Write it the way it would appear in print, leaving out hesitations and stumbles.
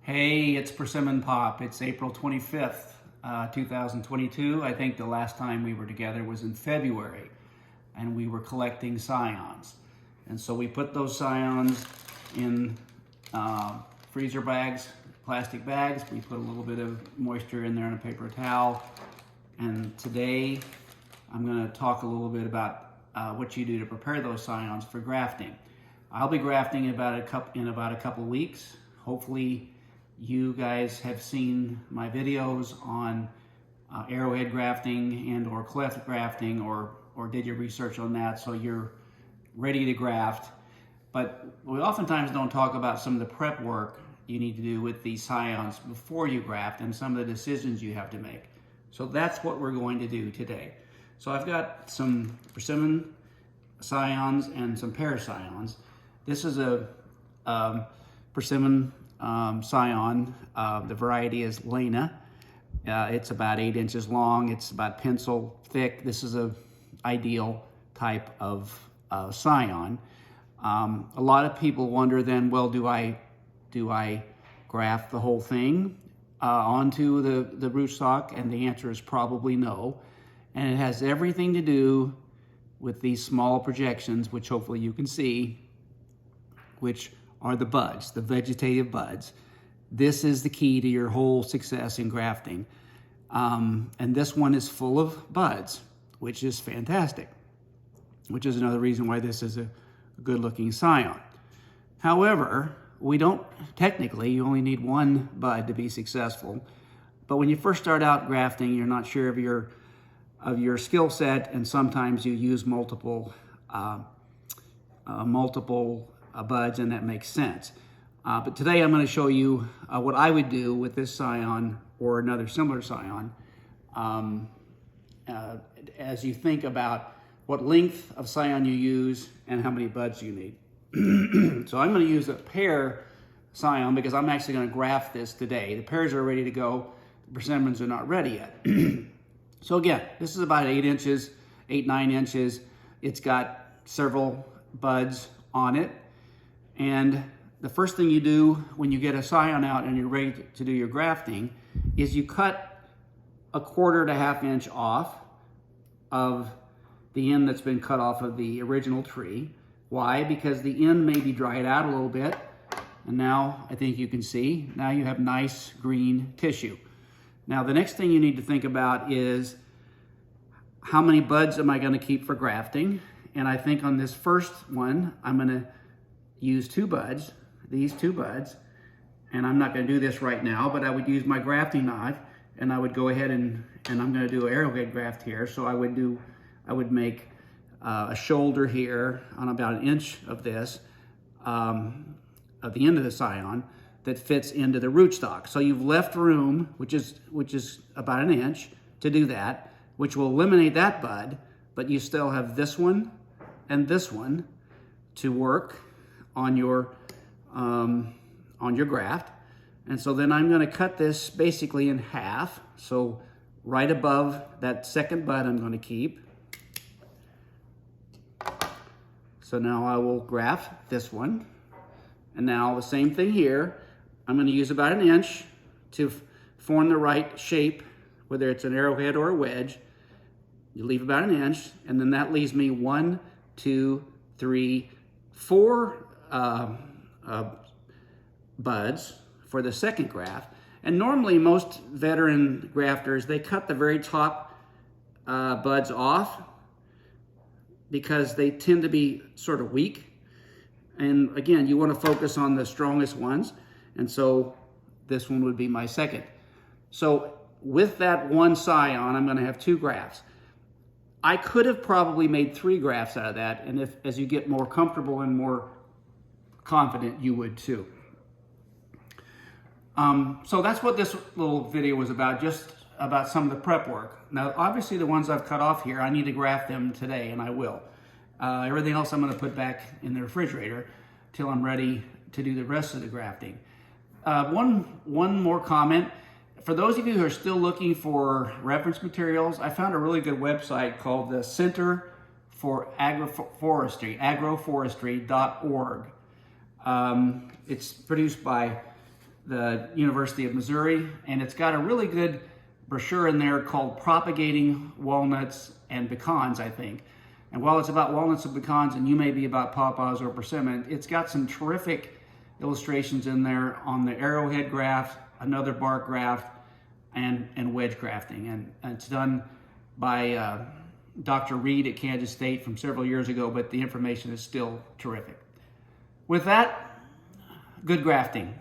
Hey, it's Persimmon Pop. It's April 25th, 2022. I think the last time we were together was in February, and we were collecting scions. And so we put those scions in freezer bags, plastic bags. We put a little bit of moisture in there in a paper towel. And today I'm going to talk a little bit about what you do to prepare those scions for grafting. I'll be grafting in about a couple weeks. Hopefully you guys have seen my videos on arrowhead grafting and or cleft grafting or did your research on that so you're ready to graft. But we oftentimes don't talk about some of the prep work you need to do with these scions before you graft and some of the decisions you have to make. So that's what we're going to do today. So I've got some persimmon scions and some pear scions. This is a persimmon scion. The variety is Lena. It's about 8 inches long. It's about pencil thick. This is a ideal type of scion. A lot of people wonder then, well, do I graft the whole thing onto the rootstock? And the answer is probably no. And it has everything to do with these small projections, which hopefully you can see, which are the buds, the vegetative buds. This is the key to your whole success in grafting. And this one is full of buds, which is fantastic, which is another reason why this is a good looking scion. However, technically, you only need one bud to be successful. But when you first start out grafting, you're not sure of your skill set, and sometimes you use multiple buds, and that makes sense. But today I'm going to show you what I would do with this scion or another similar scion as you think about what length of scion you use and how many buds you need. So I'm going to use a pear scion because I'm actually going to graft this today. The pears are ready to go. The persimmons are not ready yet. So again, this is about 8 inches, 9 inches. It's got several buds on it. And the first thing you do when you get a scion out and you're ready to do your grafting is you cut 1/4 to 1/2 inch off of the end that's been cut off of the original tree. Why? Because the end may be dried out a little bit. And now I think you can see, now you have nice green tissue. Now the next thing you need to think about is how many buds am I going to keep for grafting? And I think on this first one, I'm going to use 2 buds, these 2 buds, and I'm not going to do this right now, but I would use my grafting knife and I would go ahead and I'm going to do an arrowhead graft here. So I would make a shoulder here on about 1 inch of this, at the end of the scion that fits into the rootstock. So you've left room, which is about 1 inch to do that, which will eliminate that bud, but you still have this one and this one to work on your graft. And so then I'm going to cut this basically in half. So right above that second bud I'm going to keep. So now I will graft this one. And now the same thing here. I'm going to use about 1 inch to form the right shape, whether it's an arrowhead or a wedge. You leave about 1 inch, and then that leaves me 1, 2, 3, 4 buds for the second graft. And normally most veteran grafters, they cut the very top buds off because they tend to be sort of weak. And again, you want to focus on the strongest ones. And so this one would be my second. So with that one scion, I'm going to have 2 grafts. I could have probably made 3 grafts out of that. And as you get more comfortable and more confident, you would too. So that's what this little video was about, just about some of the prep work. Now, obviously the ones I've cut off here, I need to graft them today, and I will. Everything else I'm going to put back in the refrigerator till I'm ready to do the rest of the grafting. One more comment. For those of you who are still looking for reference materials, I found a really good website called the Center for Agroforestry, agroforestry.org. It's produced by the University of Missouri, and it's got a really good brochure in there called Propagating Walnuts and Pecans, I think. And while it's about walnuts and pecans, and you may be about pawpaws or persimmon, it's got some terrific illustrations in there on the arrowhead graft, another bark graft, and wedge grafting. And it's done by Dr. Reed at Kansas State from several years ago, but the information is still terrific. With that, good grafting.